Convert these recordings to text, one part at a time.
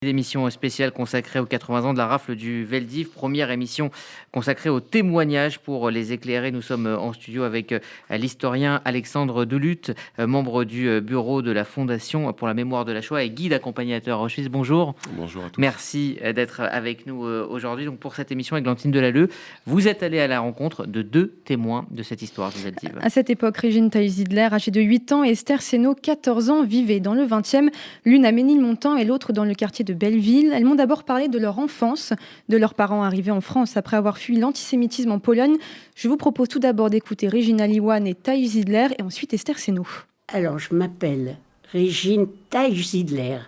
L'émission spéciale consacrée aux 80 ans de la rafle du Veldiv, première émission consacrée aux témoignages pour les éclairer. Nous sommes en studio avec l'historien Alexandre Delutte, membre du bureau de la Fondation pour la mémoire de la Shoah et guide accompagnateur à Auschwitz. Bonjour. Bonjour à tous. Merci d'être avec nous aujourd'hui. Donc pour cette émission, Églantine Delalleux, vous êtes allée à la rencontre de deux témoins de cette histoire du Veldiv. À cette époque, Régine Taille-Zidler, âgée de 8 ans, et Esther Seno, 14 ans, vivaient dans le 20e, l'une à Ménilmontant et l'autre dans le quartier de Belleville. Elles m'ont d'abord parlé de leur enfance, de leurs parents arrivés en France après avoir fui l'antisémitisme en Pologne. Je vous propose tout d'abord d'écouter Régine Aliwan et Taille-Zidler et ensuite Esther Seno. Alors, je m'appelle Régine Taille-Zidler,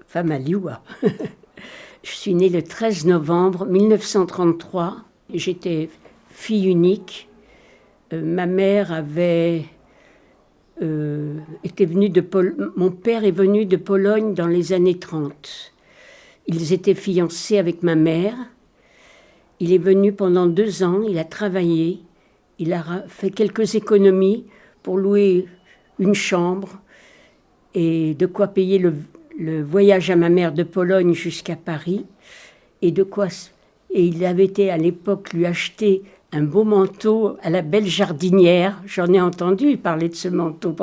femme à Liwa. Je suis née le 13 novembre 1933. J'étais fille unique. Ma mère était venue mon père est venu de Pologne dans les années 30. Ils étaient fiancés avec ma mère. Il est venu pendant 2 ans, il a travaillé, il a fait quelques économies pour louer une chambre et de quoi payer le voyage à ma mère de Pologne jusqu'à Paris. Et il avait été à l'époque lui acheter un beau manteau à la belle jardinière. J'en ai entendu parler de ce manteau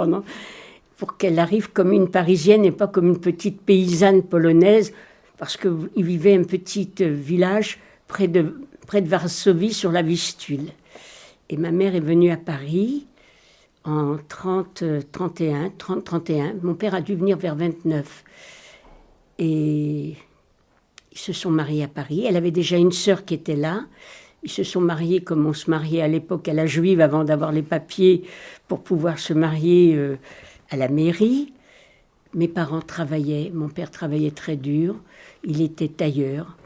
pour qu'elle arrive comme une Parisienne et pas comme une petite paysanne polonaise, parce qu'il vivait un petit village près de Varsovie sur la Vistule. Et ma mère est venue à Paris en 30-31. Mon père a dû venir vers 29. Et ils se sont mariés à Paris. Elle avait déjà une sœur qui était là. Ils se sont mariés comme on se mariait à l'époque à la juive avant d'avoir les papiers pour pouvoir se marier à la mairie. Mes parents travaillaient, mon père travaillait très dur. Il était tailleur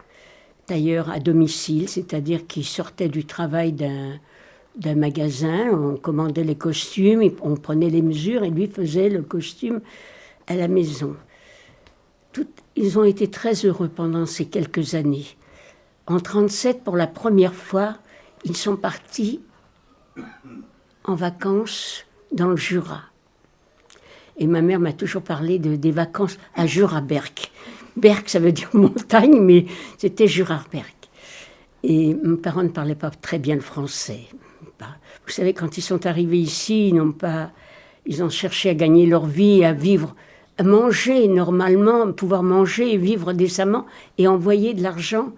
à domicile, c'est-à-dire qu'il sortait du travail d'un magasin, on commandait les costumes, on prenait les mesures et lui faisait le costume à la maison. Ils ont été très heureux pendant ces quelques années. En 1937, pour la première fois, ils sont partis en vacances dans le Jura. Et ma mère m'a toujours parlé des vacances à Juraberg. Berg, ça veut dire montagne, mais c'était Juraberg. Et mes parents ne parlaient pas très bien le français. Vous savez, quand ils sont arrivés ici, ils ont cherché à gagner leur vie, à vivre, à manger normalement, pouvoir manger et vivre décemment, et envoyer de l'argent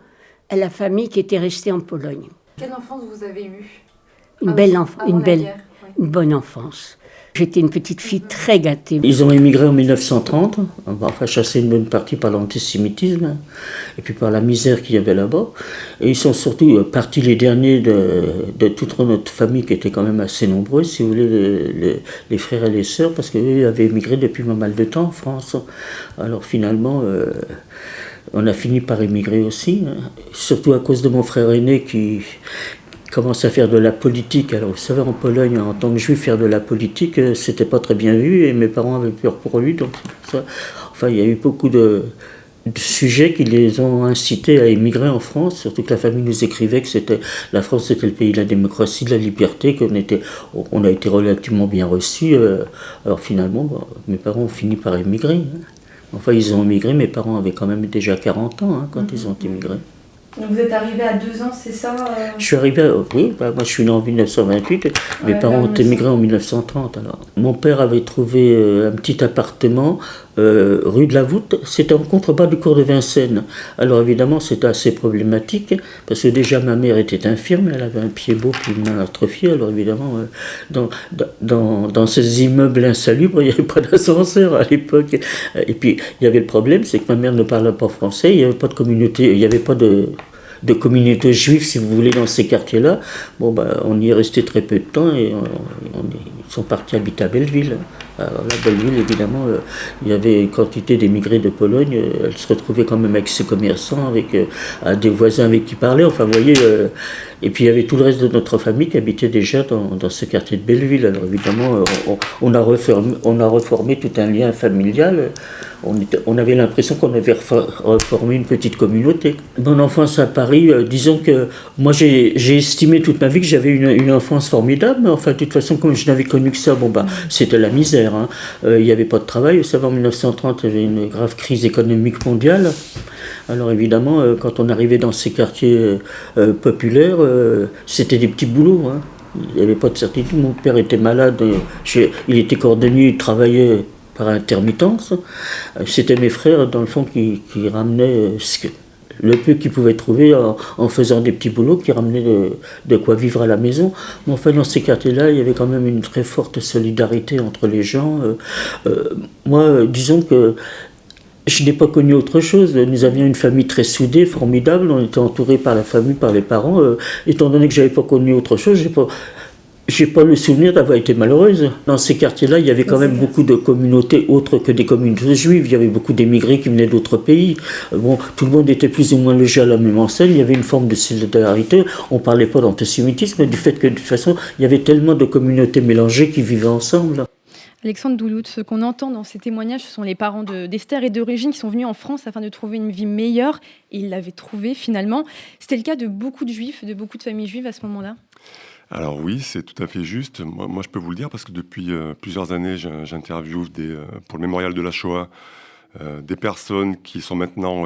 à la famille qui était restée en Pologne. Quelle enfance vous avez eue ? Une bonne enfance. J'étais une petite fille très gâtée. Ils ont émigré en 1930, enfin chassé une bonne partie par l'antisémitisme et puis par la misère qu'il y avait là-bas. Et ils sont surtout partis les derniers de toute notre famille qui était quand même assez nombreuse, si vous voulez, les frères et les sœurs, parce qu'eux avaient émigré depuis pas mal de temps en France. Alors finalement, on a fini par émigrer aussi, surtout à cause de mon frère aîné qui commence à faire de la politique. Alors vous savez, en Pologne, en tant que juif, faire de la politique, c'était pas très bien vu et mes parents avaient peur pour lui. Donc ça, enfin, il y a eu beaucoup de sujets qui les ont incités à émigrer en France, surtout que la famille nous écrivait que la France c'était le pays de la démocratie, de la liberté, on a été relativement bien reçus. Alors finalement, mes parents ont fini par émigrer. Enfin, ils ont émigré, mes parents avaient quand même déjà 40 ans quand ils ont émigré. Donc vous êtes arrivé à 2 ans, c'est ça Je suis arrivé, moi je suis né en 1928, mes parents ont émigré en 1930. Alors. Mon père avait trouvé un petit appartement rue de la Voûte, c'était en contrebas du cours de Vincennes. Alors évidemment c'était assez problématique, parce que déjà ma mère était infirme, elle avait un pied beau puis une main atrophiée, alors évidemment dans ces immeubles insalubres, il n'y avait pas d'ascenseur à l'époque. Et puis il y avait le problème, c'est que ma mère ne parlait pas français, il n'y avait pas de communauté, il n'y avait pas de communauté juive, si vous voulez, dans ces quartiers-là. Bon, on y est resté très peu de temps et ils sont partis habiter à Belleville. Alors là, Belleville, évidemment, il y avait une quantité d'émigrés de Pologne. Elle se retrouvait quand même avec ses commerçants, avec des voisins avec qui parlaient. Enfin, vous voyez. Et puis il y avait tout le reste de notre famille qui habitait déjà dans ce quartier de Belleville. Alors évidemment, on a reformé tout un lien familial. On avait l'impression qu'on avait reformé une petite communauté. Mon enfance à Paris, disons que moi j'ai estimé toute ma vie que j'avais une enfance formidable. Mais enfin, de toute façon, comme je n'avais connu que ça, c'était la misère. misère. Hein. Il n'y avait pas de travail. Vous savez, en 1930, il y avait une grave crise économique mondiale. Alors évidemment, quand on arrivait dans ces quartiers populaires, c'était des petits boulots. Hein. Il n'y avait pas de certitude. Mon père était malade. Il était cordonnier, il travaillait par intermittence. C'était mes frères, dans le fond, qui ramenaient le peu qu'ils pouvaient trouver en faisant des petits boulots, qui ramenaient de quoi vivre à la maison. Mais enfin, dans ces quartiers-là, il y avait quand même une très forte solidarité entre les gens. Moi, disons que je n'ai pas connu autre chose. Nous avions une famille très soudée, formidable. On était entourés par la famille, par les parents. Étant donné que je n'avais pas connu autre chose, j'ai pas le souvenir d'avoir été malheureuse. Dans ces quartiers-là, il y avait quand même beaucoup de communautés autres que des communautés juives. Il y avait beaucoup d'émigrés qui venaient d'autres pays. Bon, tout le monde était plus ou moins logé à la même enseigne. Il y avait une forme de solidarité. On parlait pas d'antisémitisme, mais du fait que de toute façon, il y avait tellement de communautés mélangées qui vivaient ensemble. Alexandre Doulout, ce qu'on entend dans ces témoignages, ce sont les parents d'Esther et d'Origine qui sont venus en France afin de trouver une vie meilleure. Et ils l'avaient trouvée finalement. C'était le cas de beaucoup de juifs, de beaucoup de familles juives à ce moment-là. Alors oui, c'est tout à fait juste. Moi, je peux vous le dire parce que depuis plusieurs années, j'interviewe pour le mémorial de la Shoah des personnes qui sont maintenant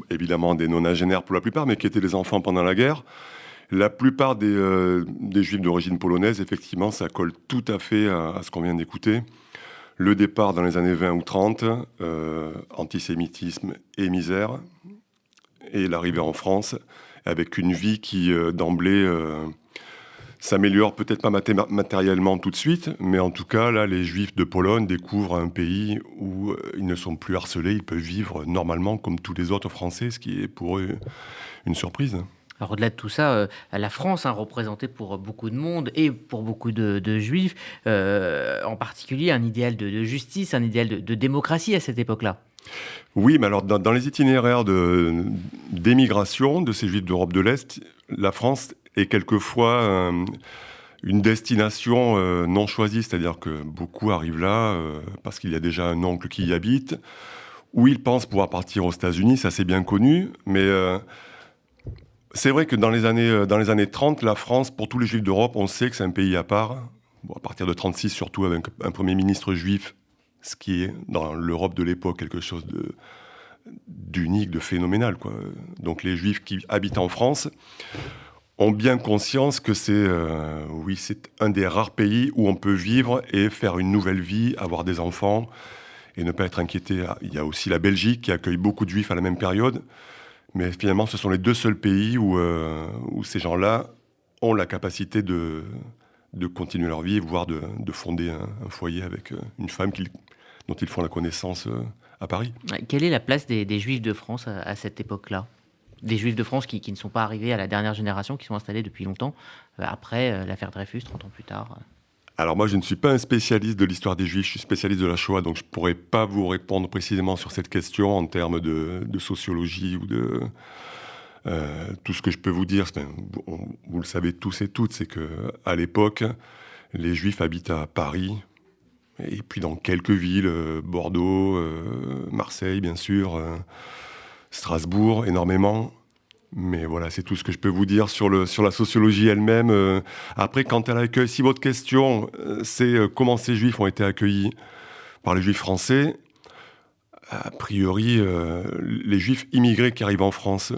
évidemment des nonagénaires pour la plupart, mais qui étaient des enfants pendant la guerre. La plupart des juifs d'origine polonaise, effectivement, ça colle tout à fait à ce qu'on vient d'écouter. Le départ dans les années 20 ou 30, antisémitisme et misère, et l'arrivée en France avec une vie qui, d'emblée, s'améliore peut-être pas matériellement tout de suite, mais en tout cas, là, les Juifs de Pologne découvrent un pays où ils ne sont plus harcelés, ils peuvent vivre normalement comme tous les autres Français, ce qui est pour eux une surprise. Alors au-delà de tout ça, la France, représentée pour beaucoup de monde et pour beaucoup de juifs, en particulier un idéal de justice, un idéal de démocratie à cette époque-là. Oui, mais alors dans les itinéraires d'émigration de ces juifs d'Europe de l'Est, la France est quelquefois une destination non choisie, c'est-à-dire que beaucoup arrivent là parce qu'il y a déjà un oncle qui y habite, ou ils pensent pouvoir partir aux États-Unis, ça c'est bien connu, mais c'est vrai que dans les années 30, la France, pour tous les juifs d'Europe, on sait que c'est un pays à part, à partir de 36 surtout avec un premier ministre juif, ce qui est dans l'Europe de l'époque quelque chose d'unique, de phénoménal, quoi. Donc les juifs qui habitent en France ont bien conscience que c'est un des rares pays où on peut vivre et faire une nouvelle vie, avoir des enfants et ne pas être inquiété. Il y a aussi la Belgique qui accueille beaucoup de juifs à la même période, mais finalement ce sont les deux seuls pays où ces gens-là ont la capacité de continuer leur vie, voire de fonder un foyer avec une femme dont ils font la connaissance à Paris. Quelle est la place des Juifs de France à cette époque-là ? Des Juifs de France qui ne sont pas arrivés à la dernière génération, qui sont installés depuis longtemps, après l'affaire Dreyfus, 30 ans plus tard. Alors moi, je ne suis pas un spécialiste de l'histoire des Juifs, je suis spécialiste de la Shoah, donc je ne pourrais pas vous répondre précisément sur cette question en termes de sociologie ou de... tout ce que je peux vous dire, vous le savez tous et toutes, c'est qu'à l'époque, les Juifs habitent à Paris, et puis dans quelques villes, Bordeaux, Marseille bien sûr, Strasbourg énormément. Mais voilà, c'est tout ce que je peux vous dire sur la sociologie elle-même. Après, quand elle accueille, si votre question, c'est comment ces Juifs ont été accueillis par les Juifs français, a priori, les Juifs immigrés qui arrivent en France,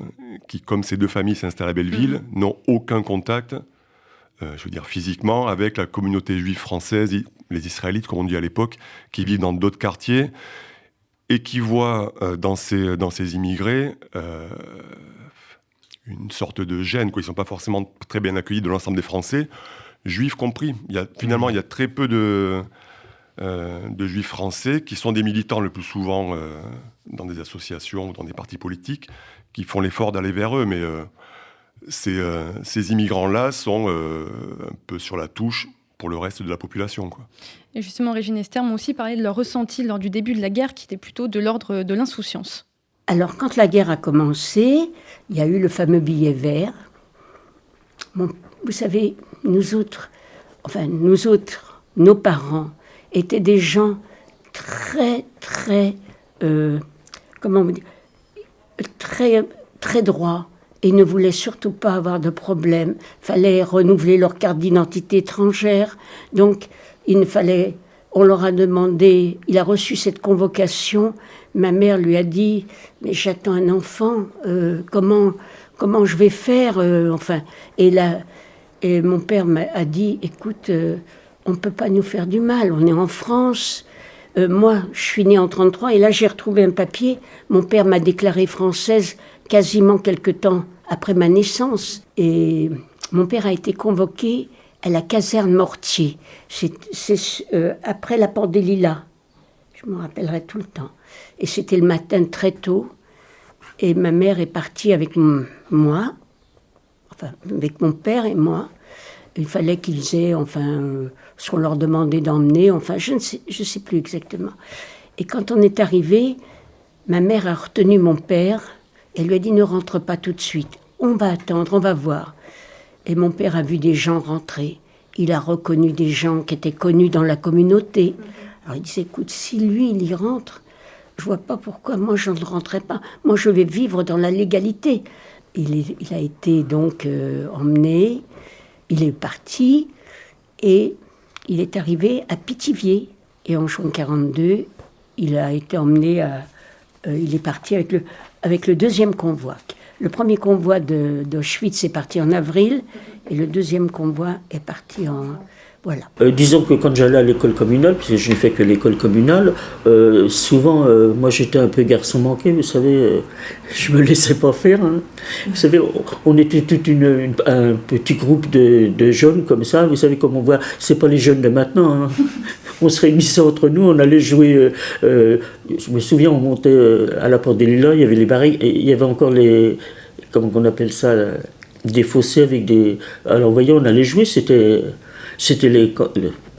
qui, comme ces deux familles s'installent à Belleville, n'ont aucun contact, physiquement, avec la communauté juive française, les Israélites, comme on dit à l'époque, qui vivent dans d'autres quartiers et qui voient dans ces immigrés une sorte de gêne, quoi. Ils ne sont pas forcément très bien accueillis de l'ensemble des Français, juifs compris. Il y a très peu de juifs français qui sont des militants le plus souvent dans des associations ou dans des partis politiques qui font l'effort d'aller vers eux, mais ces immigrants-là sont un peu sur la touche pour le reste de la population, quoi. Et justement, Régine et Esther m'ont aussi parlé de leur ressenti lors du début de la guerre, qui était plutôt de l'ordre de l'insouciance. Alors, quand la guerre a commencé, il y a eu le fameux billet vert. Bon, vous savez, nous autres, nos parents étaient des gens très, très, très droits et ne voulaient surtout pas avoir de problème. Il fallait renouveler leur carte d'identité étrangère. Donc, il ne fallait on leur a demandé, il a reçu cette convocation, ma mère lui a dit « Mais j'attends un enfant, comment je vais faire enfin, et mon père a dit « Écoute, on ne peut pas nous faire du mal, on est en France. Moi, je suis née en 1933 et là, j'ai retrouvé un papier. Mon père m'a déclarée française quasiment quelque temps après ma naissance. Et mon père a été convoqué à la caserne Mortier. C'est après la Porte des Lilas. Je me rappellerai tout le temps. Et c'était le matin très tôt. Et ma mère est partie avec moi, enfin, avec mon père et moi. Il fallait qu'ils aient, ce qu'on leur demandait d'emmener, je ne sais plus exactement. Et quand on est arrivé, ma mère a retenu mon père. Elle lui a dit « Ne rentre pas tout de suite. On va attendre, on va voir. » Et mon père a vu des gens rentrer. Il a reconnu des gens qui étaient connus dans la communauté. Alors il disait « Écoute, si lui, il y rentre, je ne vois pas pourquoi moi, je ne rentrerai pas. Moi, je vais vivre dans la légalité. » Il a été donc emmené. Il est parti et il est arrivé à Pithiviers. Et en juin 1942, il a été emmené il est parti avec le deuxième convoi. Le premier convoi d'Auschwitz est parti en avril et le deuxième convoi est parti en... Voilà. Disons que quand j'allais à l'école communale, parce que je n'ai fait que l'école communale, souvent, moi j'étais un peu garçon manqué, vous savez, je me laissais pas faire. Hein. Vous savez, on était tout un petit groupe de jeunes comme ça, vous savez comme on voit, c'est pas les jeunes de maintenant. Hein. On se réunissait entre nous, on allait jouer, je me souviens, on montait à la Porte des Lilas, il y avait les barriques, et il y avait encore comment on appelle ça, des fossés avec des... Alors vous voyez, on allait jouer, c'était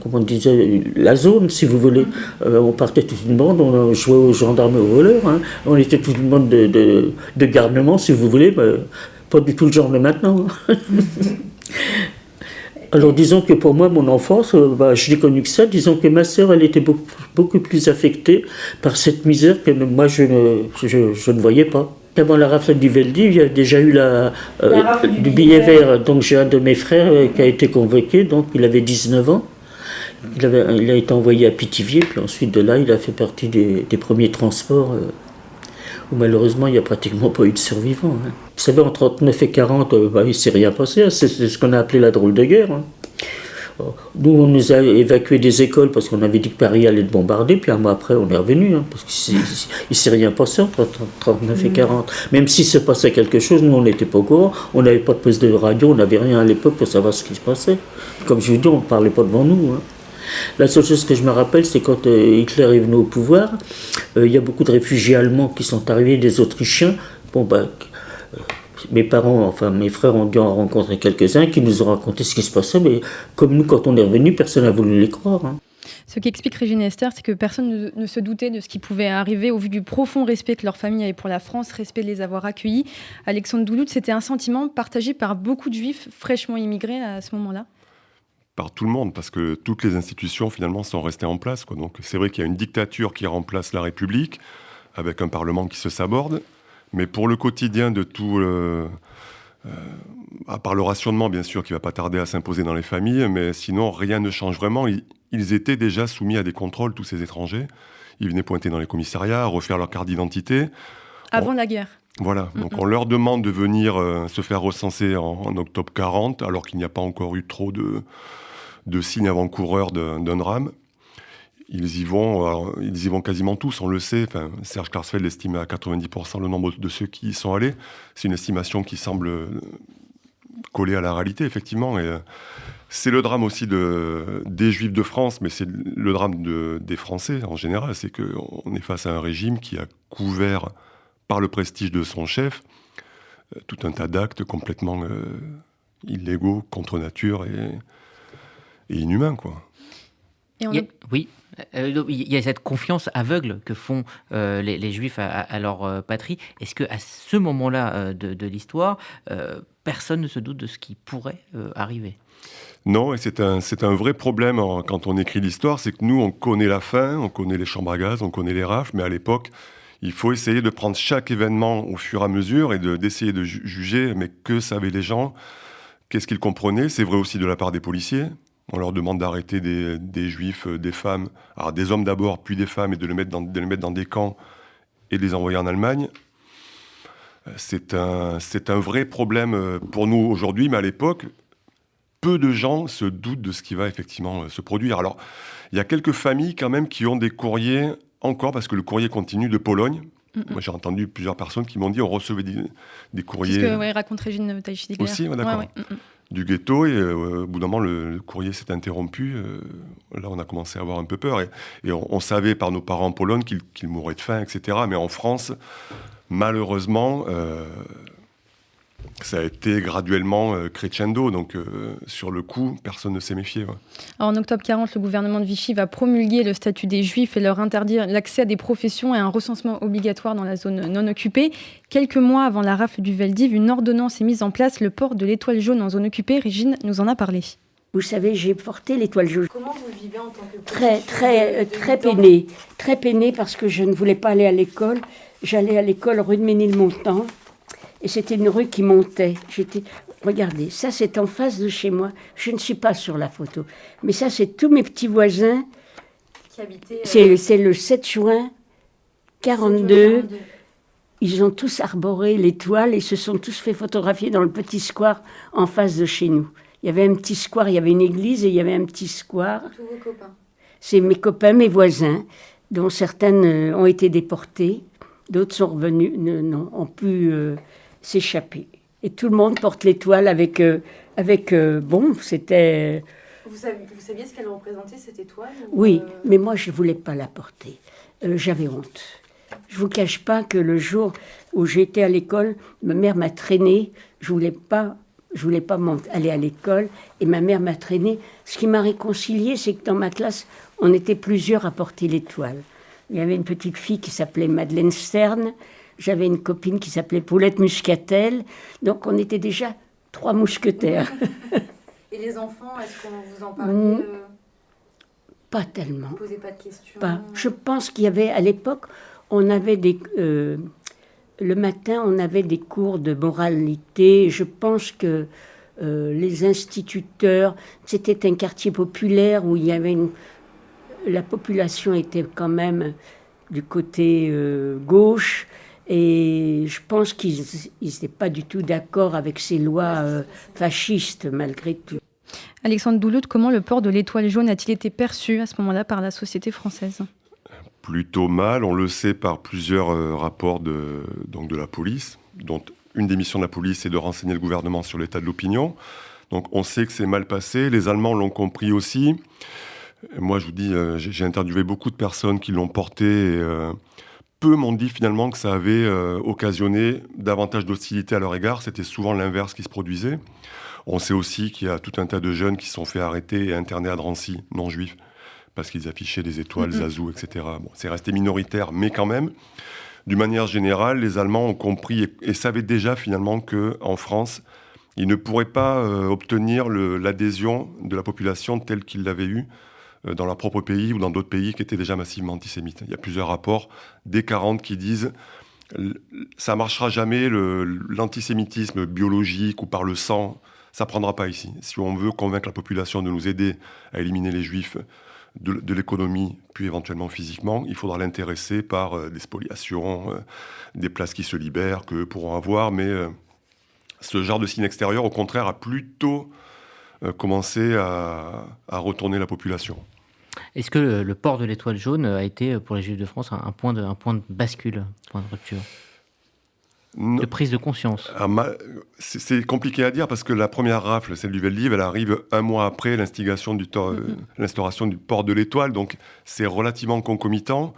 comment on disait, la zone, si vous voulez. On partait toute une bande, on jouait aux gendarmes et aux voleurs. Hein. On était toute une bande de garnement, si vous voulez, mais pas du tout le genre de maintenant. Hein. Alors disons que pour moi, mon enfance, je l'ai connue que ça. Disons que ma sœur, elle était beaucoup plus affectée par cette misère que moi, je ne voyais pas. Avant la rafle du Veldiv, il y a déjà eu du billet vert. Donc j'ai un de mes frères qui a été convoqué, donc il avait 19 ans. Il a été envoyé à Pithiviers, puis ensuite de là, il a fait partie des premiers transports où malheureusement il n'y a pratiquement pas eu de survivants. Hein. Vous savez, en 1939 et 1940, il ne s'est rien passé, hein. C'est ce qu'on a appelé la drôle de guerre. Hein. Nous, on nous a évacués des écoles parce qu'on avait dit que Paris allait être bombardé, puis un mois après, on est revenu, hein, parce qu'il ne s'est rien passé entre 1939 et 1940. Même s'il se passait quelque chose, nous, on n'était pas au courant, on n'avait pas de poste de radio, on n'avait rien à l'époque pour savoir ce qui se passait. Comme je vous dis, on ne parlait pas devant nous. Hein. La seule chose que je me rappelle, c'est quand Hitler est venu au pouvoir, il y a beaucoup de réfugiés allemands qui sont arrivés, des Autrichiens. Mes parents, mes frères ont dû en rencontrer quelques-uns qui nous ont raconté ce qui se passait, mais comme nous, quand on est revenu, personne n'a voulu les croire. Hein. Ce qu'explique Régine Esther, c'est que personne ne se doutait de ce qui pouvait arriver au vu du profond respect que leur famille avait pour la France, respect de les avoir accueillis. Alexandre Doulout, c'était un sentiment partagé par beaucoup de juifs fraîchement immigrés à ce moment-là? Par tout le monde, parce que toutes les institutions finalement sont restées en place, quoi. Donc c'est vrai qu'il y a une dictature qui remplace la République, avec un Parlement qui se saborde. Mais pour le quotidien de tout, à part le rationnement, bien sûr, qui ne va pas tarder à s'imposer dans les familles, mais sinon, rien ne change vraiment. Ils étaient déjà soumis à des contrôles, tous ces étrangers. Ils venaient pointer dans les commissariats, refaire leur carte d'identité. Avant la guerre. Voilà, donc on leur demande de venir se faire recenser en octobre 40, alors qu'il n'y a pas encore eu trop de signes avant-coureurs d'un drame. Ils y vont quasiment tous, on le sait. Enfin, Serge Klarsfeld estime à 90% le nombre de ceux qui y sont allés. C'est une estimation qui semble collée à la réalité, effectivement. Et c'est le drame aussi des Juifs de France, mais c'est le drame des Français en général. C'est qu'on est face à un régime qui a couvert, par le prestige de son chef, tout un tas d'actes complètement illégaux, contre nature et inhumains, quoi. Oui. Il y a cette confiance aveugle que font les Juifs à leur patrie. Est-ce qu'à ce moment-là de l'histoire, personne ne se doute de ce qui pourrait arriver ? Non, et c'est un vrai problème quand on écrit l'histoire, c'est que nous, on connaît la fin, on connaît les chambres à gaz, on connaît les rafles, mais à l'époque, il faut essayer de prendre chaque événement au fur et à mesure et d'essayer de juger, mais que savaient les gens ? Qu'est-ce qu'ils comprenaient ? C'est vrai aussi de la part des policiers. On leur demande d'arrêter des juifs, des femmes, alors des hommes d'abord, puis des femmes, et de les mettre dans des camps et de les envoyer en Allemagne. C'est un vrai problème pour nous aujourd'hui, mais à l'époque, peu de gens se doutent de ce qui va effectivement se produire. Alors, il y a quelques familles quand même qui ont des courriers encore, parce que le courrier continue de Pologne. Moi, j'ai entendu plusieurs personnes qui m'ont dit on recevait des courriers. C'est ce que raconte Régine Teichidler. Aussi, d'accord. Du ghetto, et au bout d'un moment, le courrier s'est interrompu. Là, on a commencé à avoir un peu peur. Et on savait par nos parents en Pologne qu'ils mourraient de faim, etc. Mais en France, malheureusement, ça a été graduellement crescendo. Donc, sur le coup, personne ne s'est méfié. Ouais. Alors, en octobre 40, le gouvernement de Vichy va promulguer le statut des Juifs et leur interdire l'accès à des professions et un recensement obligatoire dans la zone non occupée. Quelques mois avant la rafle du Veldiv, une ordonnance est mise en place. Le port de l'étoile jaune en zone occupée, Régine nous en a parlé. Vous savez, j'ai porté l'étoile jaune. Comment vous le vivez en tant que Très peinée. Très peinée parce que je ne voulais pas aller à l'école. J'allais à l'école rue de Ménilmontant. Et c'était une rue qui montait. Regardez, ça c'est en face de chez moi. Je ne suis pas sur la photo. Mais ça, c'est tous mes petits voisins. Qui habitaient... C'est le 7 juin 42. Ils ont tous arboré l'étoile et se sont tous fait photographier dans le petit square en face de chez nous. Il y avait un petit square, il y avait une église et il y avait un petit square. Tous vos copains. C'est mes copains, mes voisins, dont certaines ont été déportées. D'autres sont revenus, ont pu s'échapper. Et tout le monde porte l'étoile avec bon, c'était... Vous saviez ce qu'elle représentait, cette étoile Oui, mais moi, je ne voulais pas la porter. J'avais honte. Je ne vous cache pas que le jour où j'étais à l'école, ma mère m'a traînée. Je voulais pas aller à l'école et ma mère m'a traînée. Ce qui m'a réconciliée, c'est que dans ma classe, on était plusieurs à porter l'étoile. Il y avait une petite fille qui s'appelait Madeleine Stern. J'avais une copine qui s'appelait Paulette Muscatel. Donc, on était déjà 3 mousquetaires. Et les enfants, est-ce qu'on vous en parlait Pas tellement. Vous ne posez pas de questions Pas. Je pense qu'il y avait, à l'époque, on avait le matin, on avait des cours de moralité. Je pense que les instituteurs, c'était un quartier populaire où il y avait la population était quand même du côté gauche. Et je pense qu'ils n'étaient pas du tout d'accord avec ces lois fascistes, malgré tout. Alexandre Doulout, comment le port de l'étoile jaune a-t-il été perçu à ce moment-là par la société française ? Plutôt mal, on le sait par plusieurs rapports de la police, dont une des missions de la police est de renseigner le gouvernement sur l'état de l'opinion. Donc on sait que c'est mal passé, les Allemands l'ont compris aussi. Moi je vous dis, j'ai interviewé beaucoup de personnes qui l'ont porté et peu m'ont dit finalement que ça avait occasionné davantage d'hostilité à leur égard. C'était souvent l'inverse qui se produisait. On sait aussi qu'il y a tout un tas de jeunes qui se sont fait arrêter et interner à Drancy, non-juifs, parce qu'ils affichaient des étoiles, Zazou, etc. Bon, c'est resté minoritaire, mais quand même, d'une manière générale, les Allemands ont compris et savaient déjà finalement qu'en France, ils ne pourraient pas obtenir l'adhésion de la population telle qu'ils l'avaient eue dans leur propre pays ou dans d'autres pays qui étaient déjà massivement antisémites. Il y a plusieurs rapports des 40 qui disent ça ne marchera jamais, l'antisémitisme biologique ou par le sang, ça ne prendra pas ici. Si on veut convaincre la population de nous aider à éliminer les juifs de l'économie, puis éventuellement physiquement, il faudra l'intéresser par des spoliations, des places qui se libèrent, qu'eux pourront avoir. Mais ce genre de signe extérieur, au contraire, a plutôt commencé à retourner la population. Est-ce que le port de l'étoile jaune a été, pour les Juifs de France, un point de bascule, un point de rupture ? De prise de conscience. C'est compliqué à dire parce que la première rafle, celle du Veldiv, elle arrive un mois après l'instauration du port de l'étoile, donc c'est relativement concomitant.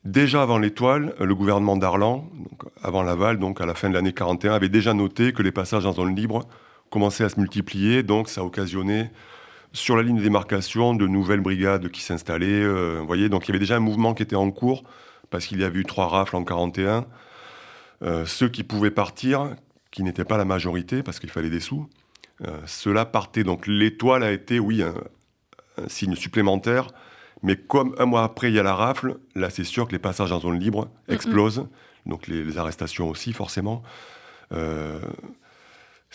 Déjà avant l'étoile, le gouvernement Darlan, donc avant Laval, donc à la fin de l'année 41, avait déjà noté que les passages en zone libre commençaient à se multiplier, donc ça occasionnait sur la ligne de démarcation de nouvelles brigades qui s'installaient. Vous voyez, donc il y avait déjà un mouvement qui était en cours parce qu'il y avait eu 3 rafles en 41. Ceux qui pouvaient partir, qui n'étaient pas la majorité, parce qu'il fallait des sous, ceux-là partaient. Donc l'étoile a été, oui, un signe supplémentaire, mais comme un mois après, il y a la rafle, là c'est sûr que les passages en zone libre explosent, donc les arrestations aussi, forcément.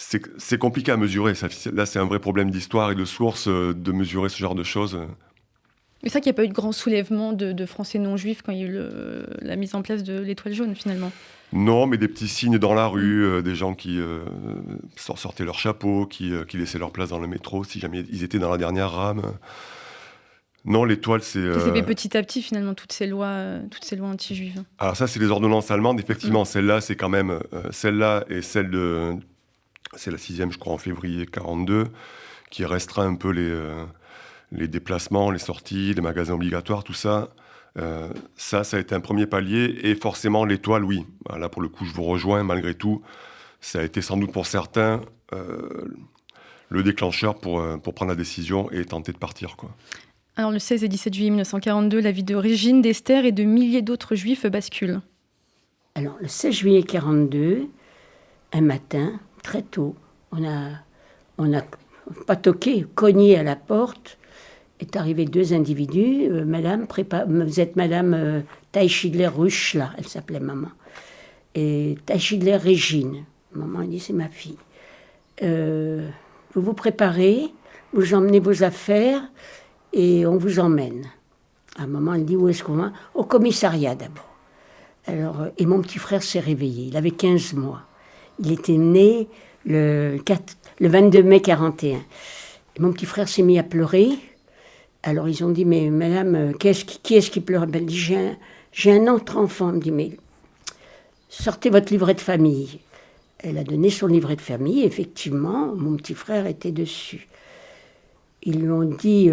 c'est compliqué à mesurer. Là, c'est un vrai problème d'histoire et de source de mesurer ce genre de choses. C'est ça qu'il n'y a pas eu de grand soulèvement de Français non-juifs quand il y a eu la mise en place de l'étoile jaune, finalement. Non, mais des petits signes dans la rue, des gens qui sortaient leur chapeau, qui laissaient leur place dans le métro, si jamais ils étaient dans la dernière rame. Non, l'étoile, c'est... Ça s'est fait petit à petit, finalement, toutes ces lois anti-juives. Alors ça, c'est les ordonnances allemandes. Effectivement, celle-là, c'est quand même... celle-là et celle de... C'est la 6e, je crois, en février 42, qui restreint un peu les déplacements, les sorties, les magasins obligatoires, tout ça. Ça a été un premier palier. Et forcément, l'étoile, oui. Là, pour le coup, je vous rejoins, malgré tout. Ça a été sans doute pour certains le déclencheur pour prendre la décision et tenter de partir, quoi. Alors, le 16 et 17 juillet 1942, la vie de Régine, d'Esther et de milliers d'autres juifs bascule. Alors, le 16 juillet 1942, un matin, très tôt, on a pas toqué, cogné à la porte. Est arrivé 2 individus. Madame, vous êtes Madame Teichidler-Rusch, là, elle s'appelait maman. Et Teichidler-Régine. Maman, elle dit, c'est ma fille. Vous vous préparez, vous emmenez vos affaires et on vous emmène. À un moment, elle dit, où est-ce qu'on va ? Au commissariat d'abord. Alors, et mon petit frère s'est réveillé. Il avait 15 mois. Il était né le 22 mai 41. Et mon petit frère s'est mis à pleurer. Alors ils ont dit, mais madame, qui est-ce qui pleure ? Elle dit, j'ai un autre enfant. Elle me dit, mais sortez votre livret de famille. Elle a donné son livret de famille. Effectivement, mon petit frère était dessus. Ils lui ont dit,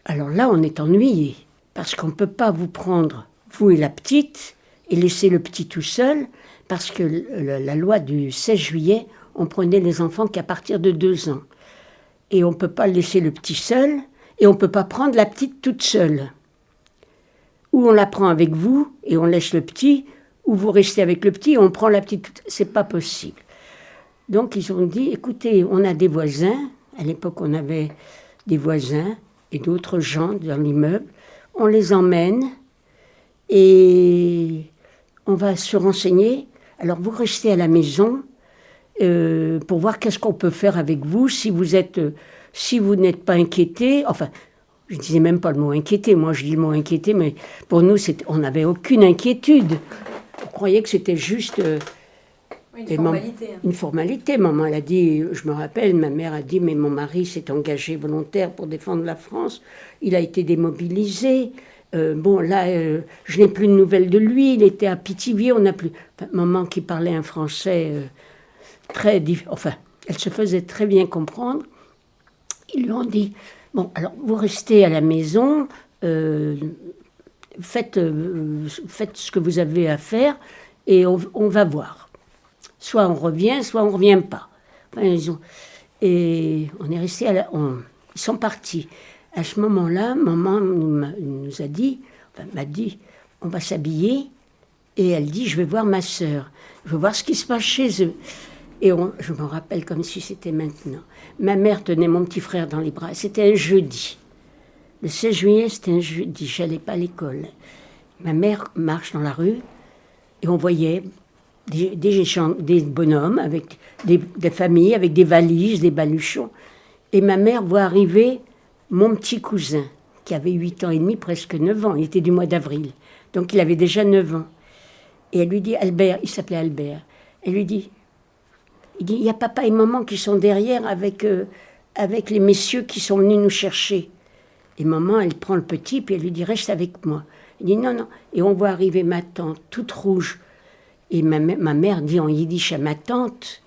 alors là, on est ennuyés. Parce qu'on ne peut pas vous prendre, vous et la petite, et laisser le petit tout seul. Parce que la loi du 16 juillet, on prenait les enfants qu'à partir de 2 ans. Et on ne peut pas laisser le petit seul, et on ne peut pas prendre la petite toute seule. Ou on la prend avec vous, et on laisse le petit, ou vous restez avec le petit, et on prend la petite. C'est pas possible. Donc ils ont dit, écoutez, on a des voisins. À l'époque, on avait des voisins et d'autres gens dans l'immeuble. On les emmène, et on va se renseigner. Alors vous restez à la maison pour voir qu'est-ce qu'on peut faire avec vous si vous n'êtes pas inquiété. Enfin, je ne disais même pas le mot inquiété. Moi, je dis le mot inquiété, mais pour nous, on n'avait aucune inquiétude. On croyait que c'était juste une formalité. Une formalité. Maman, elle a dit, je me rappelle, ma mère a dit, mais mon mari s'est engagé volontaire pour défendre la France. Il a été démobilisé. Bon, là, je n'ai plus de nouvelles de lui. Il était à Pithiviers. On n'a plus... Enfin, maman qui parlait un français très... Enfin, elle se faisait très bien comprendre. Ils lui ont dit, bon, alors, vous restez à la maison, faites ce que vous avez à faire, et on va voir. Soit on revient, soit on ne revient pas. Enfin, et on est resté ils sont partis. À ce moment-là, maman nous a dit, m'a dit, on va s'habiller. Et elle dit, je vais voir ma sœur. Je veux voir ce qui se passe chez eux. Et je me rappelle comme si c'était maintenant. Ma mère tenait mon petit frère dans les bras. C'était un jeudi. Le 16 juillet, c'était un jeudi. Je n'allais pas à l'école. Ma mère marche dans la rue et on voyait des bonhommes avec des familles, avec des valises, des baluchons. Et ma mère voit arriver mon petit cousin, qui avait 8 ans et demi, presque 9 ans. Il était du mois d'avril. Donc il avait déjà 9 ans. Et elle lui dit, Albert, il s'appelait Albert. Elle lui dit, il y a papa et maman qui sont derrière avec les messieurs qui sont venus nous chercher. Et maman, elle prend le petit, puis elle lui dit, reste avec moi. Elle dit, non, non. Et on voit arriver ma tante, toute rouge. Et ma mère dit en yiddish à ma tante,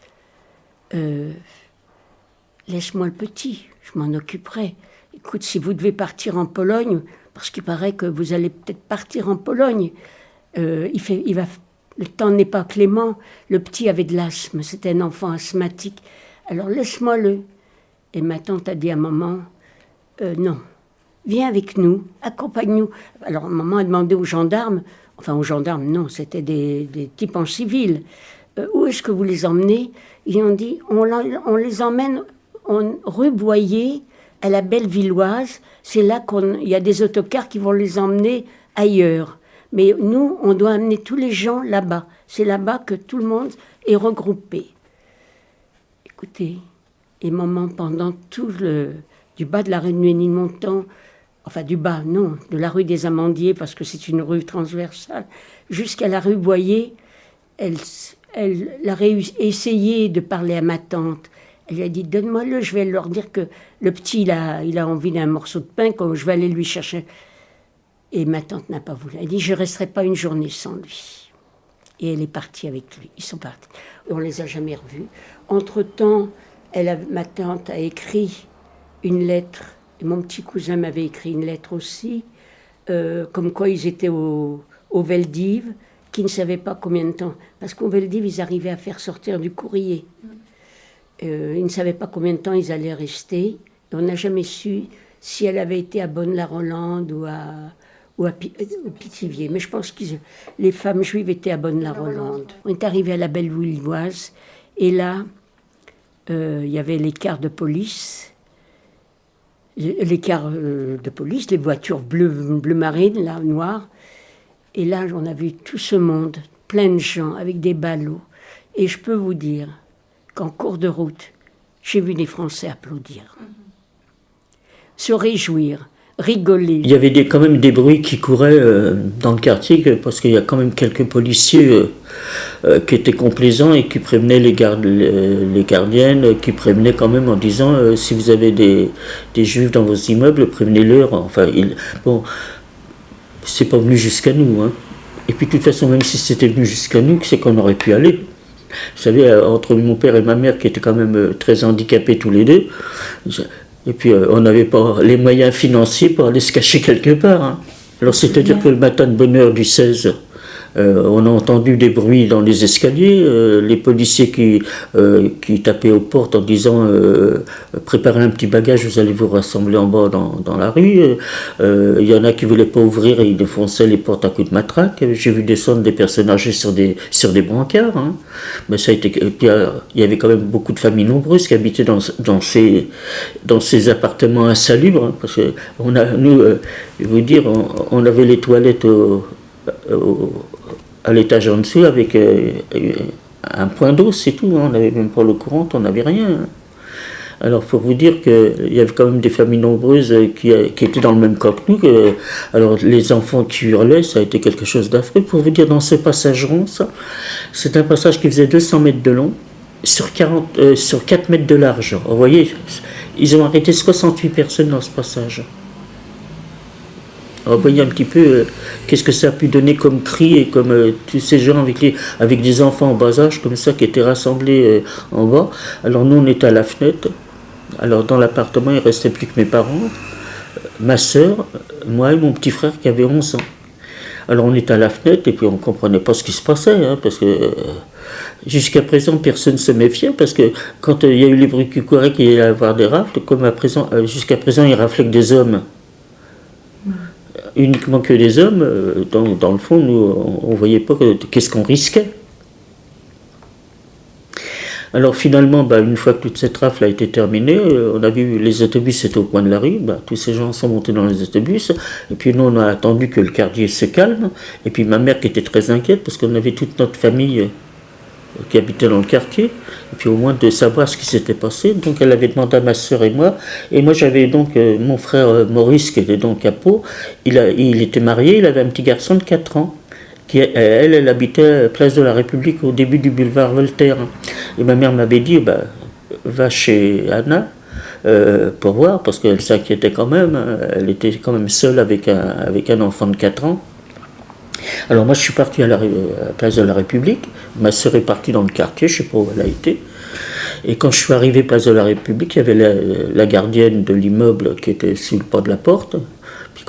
laisse-moi le petit, je m'en occuperai. Écoute, si vous devez partir en Pologne, parce qu'il paraît que vous allez peut-être partir en Pologne, le temps n'est pas clément. Le petit avait de l'asthme, c'était un enfant asthmatique. Alors laisse-moi-le. Et ma tante a dit à maman, non, viens avec nous, accompagne-nous. Alors maman a demandé aux gendarmes, non, c'était des types en civil. Où est-ce que vous les emmenez ? Ils ont dit, on les emmène rue Boyer, à la Bellevilloise. C'est là qu'il y a des autocars qui vont les emmener ailleurs. Mais nous, on doit amener tous les gens là-bas. C'est là-bas que tout le monde est regroupé. Écoutez, et maman, pendant du bas de la rue de Ménilmontant, enfin du bas, non, de la rue des Amandiers, parce que c'est une rue transversale, jusqu'à la rue Boyer, elle a essayé de parler à ma tante. Elle lui a dit, donne-moi-le, je vais leur dire que le petit, il a envie d'un morceau de pain, que je vais aller lui chercher. Et ma tante n'a pas voulu. Elle dit, je ne resterai pas une journée sans lui. Et elle est partie avec lui. Ils sont partis. Et on ne les a jamais revus. Entre-temps, ma tante a écrit une lettre, et mon petit cousin m'avait écrit une lettre aussi, comme quoi ils étaient au Veldiv, qui ne savaient pas combien de temps. Parce qu'au Veldiv, ils arrivaient à faire sortir du courrier. Ils ne savaient pas combien de temps ils allaient rester. Et on n'a jamais su si elle avait été à Bonne-la-Rolande ou au Pithiviers. Mais je pense que les femmes juives étaient à Bonne-la-Rolande. On est arrivé à la Belle-Villoise. Et là, il y avait les cars de police. Les cars de police, les voitures bleu marine, là, noires. Et là, on a vu tout ce monde, plein de gens, avec des ballots. Et je peux vous dire qu'en cours de route, j'ai vu des Français applaudir, se réjouir, rigoler. Il y avait quand même des bruits qui couraient dans le quartier, parce qu'il y a quand même quelques policiers qui étaient complaisants et qui prévenaient les gardiennes, qui prévenaient quand même en disant si vous avez des juifs dans vos immeubles, prévenez-leur. Enfin, bon, c'est pas venu jusqu'à nous. Hein. Et puis de toute façon, même si c'était venu jusqu'à nous, c'est qu'on aurait pu aller. Vous savez, entre mon père et ma mère, qui étaient quand même très handicapés tous les deux, et puis on n'avait pas les moyens financiers pour aller se cacher quelque part. Hein. Alors c'est-à-dire que le matin de bonne heure du 16, on a entendu des bruits dans les escaliers, les policiers qui tapaient aux portes en disant préparez un petit bagage, vous allez vous rassembler en bas dans la rue. Il y en a qui ne voulaient pas ouvrir et ils défonçaient les portes à coups de matraque. J'ai vu descendre des personnes âgées sur des brancards. Hein. Mais ça a été, et puis, il y avait quand même beaucoup de familles nombreuses qui habitaient dans ces appartements insalubres. Hein, parce que nous, je vais vous dire, on avait les toilettes à l'étage en dessous avec un point d'eau, c'est tout. Hein. On n'avait même pas l'eau courante, on n'avait rien. Hein. Alors, pour vous dire qu'il y avait quand même des familles nombreuses qui étaient dans le même cas que nous. Alors, les enfants qui hurlaient, ça a été quelque chose d'affreux. Pour vous dire, dans ce passage rond, c'est un passage qui faisait 200 mètres de long sur 4 mètres de large. Vous voyez, ils ont arrêté 68 personnes dans ce passage. Alors, vous voyez un petit peu qu'est-ce que ça a pu donner comme cri et comme tous ces gens avec des enfants en bas âge comme ça qui étaient rassemblés en bas. Alors nous on était à la fenêtre. Alors dans l'appartement il ne restait plus que mes parents, ma soeur, moi et mon petit frère qui avait 11 ans. Alors on était à la fenêtre et puis on ne comprenait pas ce qui se passait, hein, parce que jusqu'à présent personne ne se méfiait, parce que quand il y a eu les bruits qui couraient qu'il y allait y avoir des rafles, comme jusqu'à présent ils raflaient que des hommes. Uniquement que des hommes, dans le fond, nous, on ne voyait pas qu'est-ce qu'on risquait. Alors finalement, une fois que toute cette rafle a été terminée, on a vu les autobus étaient au coin de la rue, tous ces gens sont montés dans les autobus, et puis nous on a attendu que le quartier se calme, et puis ma mère qui était très inquiète, parce qu'on avait toute notre famille qui habitait dans le quartier, et puis au moins de savoir ce qui s'était passé. Donc elle avait demandé à ma soeur et moi j'avais donc mon frère Maurice qui était donc à Pau, il était marié, il avait un petit garçon de 4 ans, elle habitait Place de la République au début du boulevard Voltaire. Et ma mère m'avait dit, va chez Anna pour voir, parce qu'elle s'inquiétait quand même, elle était quand même seule avec un enfant de 4 ans. Alors moi je suis parti à la Place de la République, ma soeur est partie dans le quartier, je ne sais pas où elle a été, et quand je suis arrivé Place de la République, il y avait la gardienne de l'immeuble qui était sous le pas de la porte, puis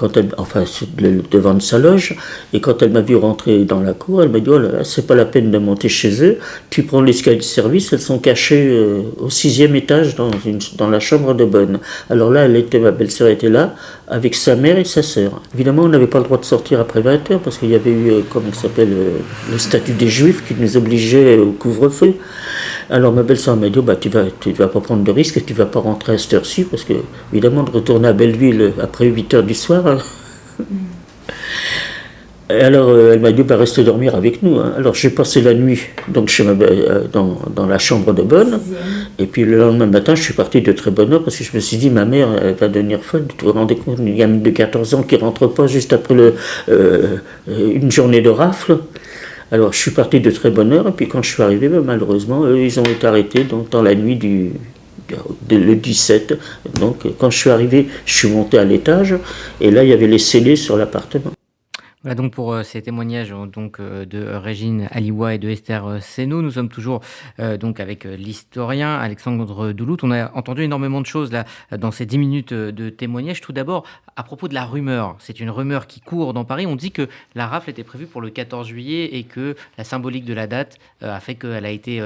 devant de sa loge, et quand elle m'a vu rentrer dans la cour, elle m'a dit, oh là là, c'est pas la peine de monter chez eux, tu prends l'escalier de service, elles sont cachées au 6e étage dans la chambre de bonne. Alors là, ma belle-sœur était là, avec sa mère et sa sœur. Évidemment, on n'avait pas le droit de sortir après 20h, parce qu'il y avait eu, le statut des Juifs qui nous obligeait au couvre-feu. Alors ma belle-sœur m'a dit, tu vas pas prendre de risque et tu vas pas rentrer à cette heure-ci, parce que, évidemment, de retourner à Belleville après 8h du soir. Et alors, elle m'a dit, restez dormir avec nous. Hein. Alors, j'ai passé la nuit donc, dans la chambre de bonne. Et puis, le lendemain matin, je suis parti de très bonne heure parce que je me suis dit, ma mère, elle va devenir folle. Vous vous rendez compte, une gamine de 14 ans qui ne rentre pas juste après une journée de rafle. Alors, je suis parti de très bonne heure. Et puis, quand je suis arrivé, malheureusement, eux, ils ont été arrêtés donc, dans la nuit le 17. Donc, quand je suis arrivé, je suis monté à l'étage. Et là, il y avait les scellés sur l'appartement. Voilà donc pour ces témoignages de Régine Aliwa et de Esther Seynaud. Nous sommes toujours donc avec l'historien Alexandre Doulout. On a entendu énormément de choses là dans ces 10 minutes de témoignages. Tout d'abord, à propos de la rumeur. C'est une rumeur qui court dans Paris. On dit que la rafle était prévue pour le 14 juillet et que la symbolique de la date a fait qu'elle a été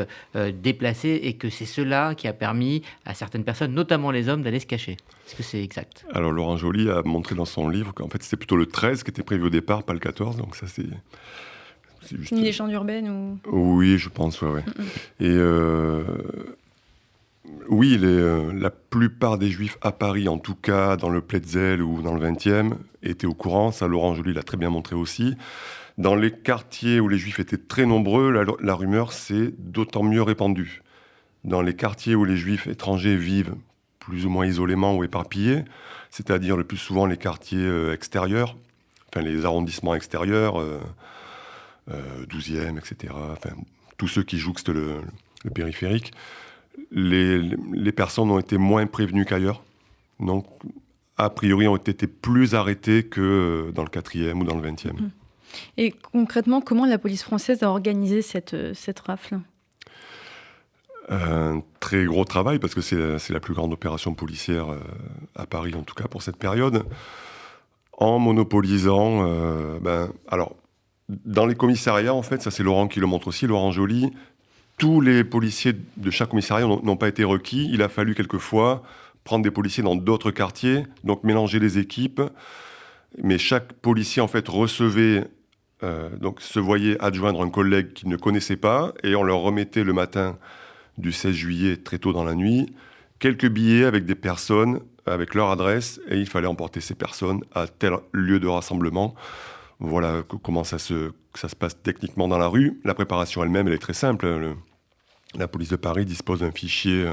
déplacée et que c'est cela qui a permis à certaines personnes, notamment les hommes, d'aller se cacher. Est-ce que c'est exact ? Alors Laurent Joly a montré dans son livre qu'en fait c'était plutôt le 13 qui était prévu au départ, pas le 14, donc ça c'est juste... Une légende urbaine ou... Oui, je pense, ouais. Et oui, la plupart des Juifs à Paris, en tout cas dans le Pletzel ou dans le 20e, étaient au courant, ça Laurent Joly l'a très bien montré aussi. Dans les quartiers où les Juifs étaient très nombreux, la rumeur s'est d'autant mieux répandue. Dans les quartiers où les Juifs étrangers vivent plus ou moins isolément ou éparpillés, c'est-à-dire le plus souvent les quartiers extérieurs, enfin les arrondissements extérieurs, 12e, etc., enfin, tous ceux qui jouxtent le périphérique, les personnes ont été moins prévenues qu'ailleurs, donc a priori ont été plus arrêtées que dans le 4e ou dans le 20e. Et concrètement, comment la police française a organisé cette rafle ? Un très gros travail, parce que c'est la plus grande opération policière à Paris, en tout cas pour cette période, en monopolisant... alors, dans les commissariats, en fait, ça c'est Laurent qui le montre aussi, Laurent Joly, tous les policiers de chaque commissariat n'ont pas été requis. Il a fallu quelquefois prendre des policiers dans d'autres quartiers, donc mélanger les équipes. Mais chaque policier, en fait, recevait... donc se voyait adjoindre un collègue qu'il ne connaissait pas, et on leur remettait le matin du 16 juillet, très tôt dans la nuit, quelques billets avec des personnes, avec leur adresse, et il fallait emporter ces personnes à tel lieu de rassemblement. Voilà comment ça se passe techniquement dans la rue. La préparation elle-même, elle est très simple. La police de Paris dispose d'un fichier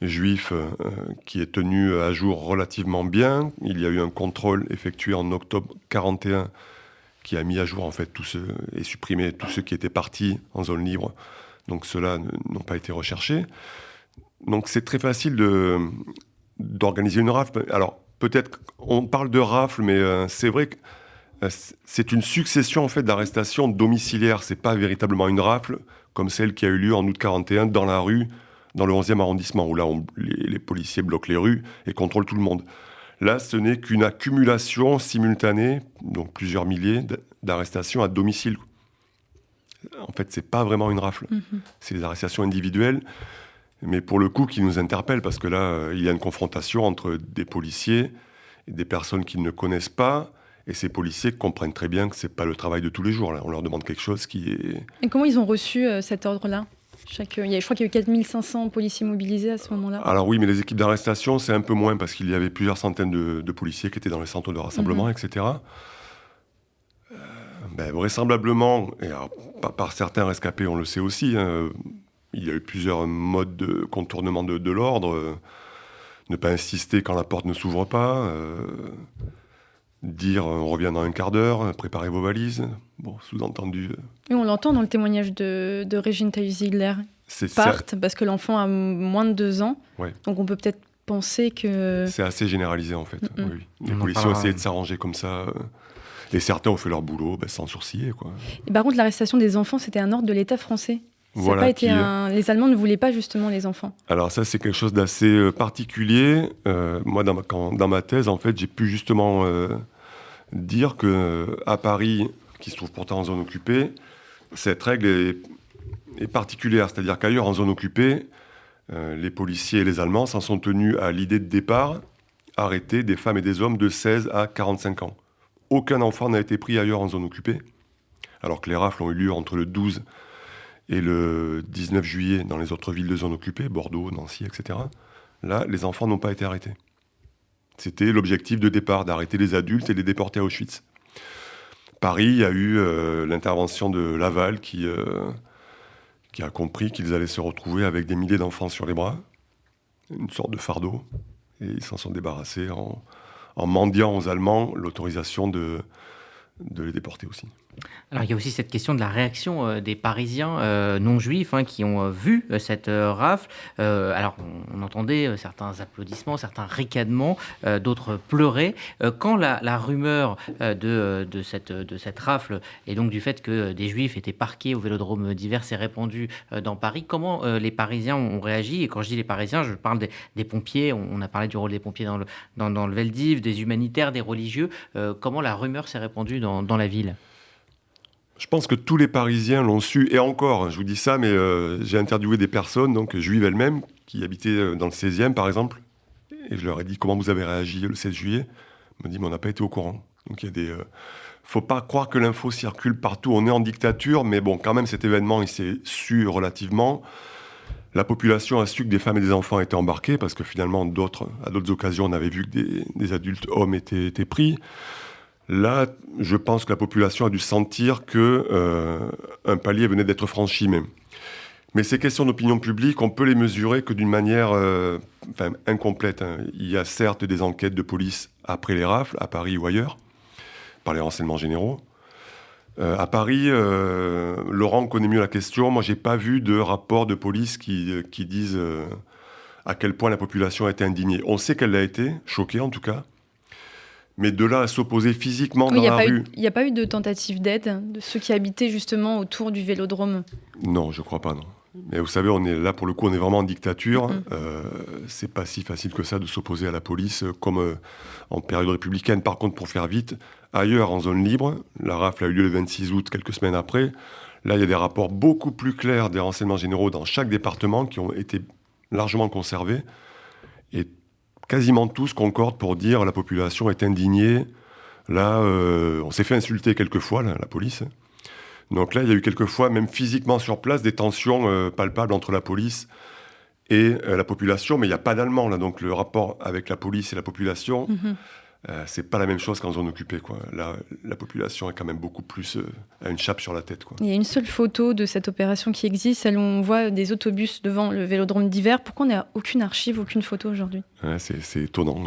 juif qui est tenu à jour relativement bien. Il y a eu un contrôle effectué en octobre 1941 qui a mis à jour en fait et supprimé tous ceux qui étaient partis en zone libre. Donc ceux-là n'ont pas été recherchés. Donc c'est très facile d'organiser une rafle. Alors peut-être on parle de rafle, mais c'est vrai que c'est une succession en fait d'arrestations domiciliaires. C'est pas véritablement une rafle comme celle qui a eu lieu en août 1941 dans la rue, dans le 11e arrondissement, où là les policiers bloquent les rues et contrôlent tout le monde. Là, ce n'est qu'une accumulation simultanée, donc plusieurs milliers d'arrestations à domicile. En fait, c'est pas vraiment une rafle. C'est des arrestations individuelles, mais pour le coup qui nous interpellent, parce que là, il y a une confrontation entre des policiers et des personnes qu'ils ne connaissent pas, et ces policiers comprennent très bien que c'est pas le travail de tous les jours. Là. On leur demande quelque chose qui est... Et comment ils ont reçu cet ordre-là ? Je crois qu'il y a eu 4500 policiers mobilisés à ce moment-là. Alors oui, mais les équipes d'arrestation, c'est un peu moins, parce qu'il y avait plusieurs centaines de policiers qui étaient dans les centres de rassemblement, etc. Vraisemblablement, et alors, par certains rescapés, on le sait aussi, il y a eu plusieurs modes de contournement de l'ordre. Ne pas insister quand la porte ne s'ouvre pas, dire on revient dans un quart d'heure, préparez vos valises. Bon, sous-entendu... Oui, on l'entend dans le témoignage de Régine Tailly-Ziegler. Partent parce que l'enfant a moins de 2 ans. Ouais. Donc on peut peut-être penser que... C'est assez généralisé en fait. Oui. Les policiers ont essayé de s'arranger comme ça... Et certains ont fait leur boulot sans sourciller, quoi. Et par contre, l'arrestation des enfants, c'était un ordre de l'État français. Voilà, pas été les Allemands ne voulaient pas justement les enfants. Alors ça, c'est quelque chose d'assez particulier. Moi, dans ma thèse, en fait, j'ai pu justement dire qu'à Paris, qui se trouve pourtant en zone occupée, cette règle est particulière. C'est-à-dire qu'ailleurs, en zone occupée, les policiers et les Allemands s'en sont tenus à l'idée de départ, arrêter des femmes et des hommes de 16 à 45 ans. Aucun enfant n'a été pris ailleurs en zone occupée, alors que les rafles ont eu lieu entre le 12 et le 19 juillet dans les autres villes de zone occupée, Bordeaux, Nancy, etc. Là, les enfants n'ont pas été arrêtés. C'était l'objectif de départ, d'arrêter les adultes et les déporter à Auschwitz. Paris, il y a eu l'intervention de Laval qui a compris qu'ils allaient se retrouver avec des milliers d'enfants sur les bras, une sorte de fardeau, et ils s'en sont débarrassés en mendiant aux Allemands l'autorisation de les déporter aussi. Alors il y a aussi cette question de la réaction des Parisiens non juifs qui ont vu cette rafle. Alors on entendait certains applaudissements, certains ricanements, d'autres pleuraient. Quand la rumeur de cette rafle et donc du fait que des juifs étaient parqués au Vélodrome d'hiver s'est répandue dans Paris, comment les Parisiens ont réagi? Et quand je dis les Parisiens, je parle des pompiers. On a parlé du rôle des pompiers dans le Veldiv, des humanitaires, des religieux. Comment la rumeur s'est répandue dans la ville? Je pense que tous les Parisiens l'ont su, et encore, je vous dis ça, mais j'ai interviewé des personnes, donc juives elles-mêmes, qui habitaient dans le 16e par exemple, et je leur ai dit comment vous avez réagi le 16 juillet. Ils m'ont dit mais on n'a pas été au courant. Donc il y a des... faut pas croire que l'info circule partout, on est en dictature, mais bon, quand même cet événement, il s'est su relativement. La population a su que des femmes et des enfants étaient embarqués, parce que finalement, à d'autres occasions, on avait vu que des adultes hommes étaient pris. Là, je pense que la population a dû sentir qu'un palier venait d'être franchi. Mais ces questions d'opinion publique, on peut les mesurer que d'une manière incomplète. Il y a certes des enquêtes de police après les rafles, à Paris ou ailleurs, par les renseignements généraux. À Paris, Laurent connaît mieux la question. Moi, je n'ai pas vu de rapport de police qui disent à quel point la population a été indignée. On sait qu'elle l'a été, choquée en tout cas. Mais de là à s'opposer physiquement dans la rue... Il n'y a pas eu de tentative d'aide de ceux qui habitaient justement autour du Vélodrome? Non, je ne crois pas, non. Mais vous savez, on est là, pour le coup, on est vraiment en dictature. C'est pas si facile que ça de s'opposer à la police, comme en période républicaine. Par contre, pour faire vite, ailleurs, en zone libre, la rafle a eu lieu le 26 août, quelques semaines après. Là, il y a des rapports beaucoup plus clairs des renseignements généraux dans chaque département qui ont été largement conservés. Et quasiment tous concordent pour dire la population est indignée. Là, on s'est fait insulter quelquefois, la police. Donc là, il y a eu quelquefois, même physiquement sur place, des tensions palpables entre la police et la population. Mais il n'y a pas d'Allemands, là. Donc le rapport avec la police et la population, c'est pas la même chose qu'en zone occupée, quoi. Là, la population est quand même beaucoup plus à une chape sur la tête, quoi. Il y a une seule photo de cette opération qui existe, celle où on voit des autobus devant le Vélodrome d'hiver. Pourquoi on n'a aucune archive, aucune photo aujourd'hui? C'est étonnant.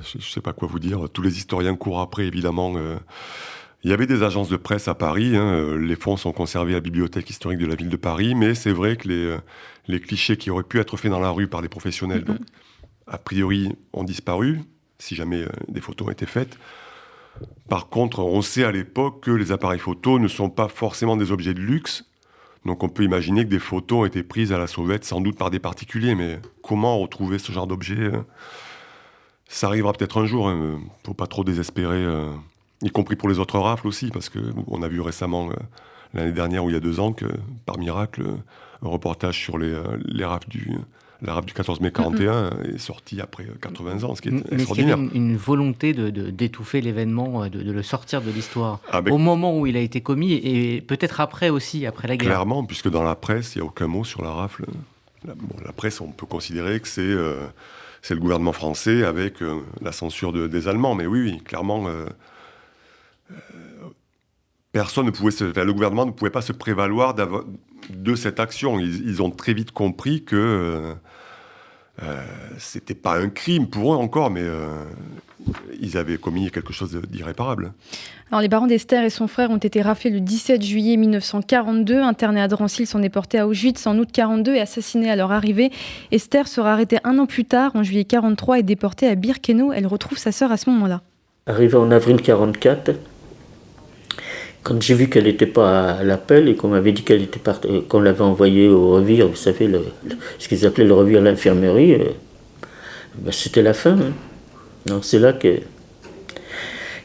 Je ne sais pas quoi vous dire. Tous les historiens courent après, évidemment. Il y avait des agences de presse à Paris. Les fonds sont conservés à la bibliothèque historique de la ville de Paris. Mais c'est vrai que les clichés qui auraient pu être faits dans la rue par les professionnels, donc, a priori, ont disparu, si jamais des photos ont été faites. Par contre, on sait à l'époque que les appareils photos ne sont pas forcément des objets de luxe. Donc on peut imaginer que des photos ont été prises à la sauvette, sans doute par des particuliers. Mais comment retrouver ce genre d'objet? Ça arrivera peut-être un jour. Il ne faut pas trop désespérer, y compris pour les autres rafles aussi, parce qu'on a vu récemment, l'année dernière ou il y a 2 ans, que par miracle, un reportage sur les rafles la rafle du 14 mai 41 est sortie après 80 ans, ce qui est extraordinaire. Est-ce qu'il y avait une volonté d'étouffer l'événement, de le sortir de l'histoire au moment où il a été commis et peut-être après aussi, après la guerre? Clairement, puisque dans la presse, il n'y a aucun mot sur la rafle. La presse, on peut considérer que c'est le gouvernement français avec la censure des Allemands. Mais oui, clairement, personne ne pouvait le gouvernement ne pouvait pas se prévaloir de cette action. Ils ont très vite compris que c'était pas un crime pour eux encore, mais ils avaient commis quelque chose d'irréparable. Alors, les parents d'Esther et son frère ont été raflés le 17 juillet 1942. Internés à Drancy, ils sont déportés à Auschwitz en août 1942 et assassinés à leur arrivée. Esther sera arrêtée 1 an plus tard, en juillet 1943, et déportée à Birkenau. Elle retrouve sa sœur à ce moment-là. Arrivée en avril 1944, quand j'ai vu qu'elle n'était pas à l'appel et qu'on m'avait dit qu'elle était qu'on l'avait envoyée au revire, vous savez, ce qu'ils appelaient le revire à l'infirmerie, c'était la fin. Donc c'est là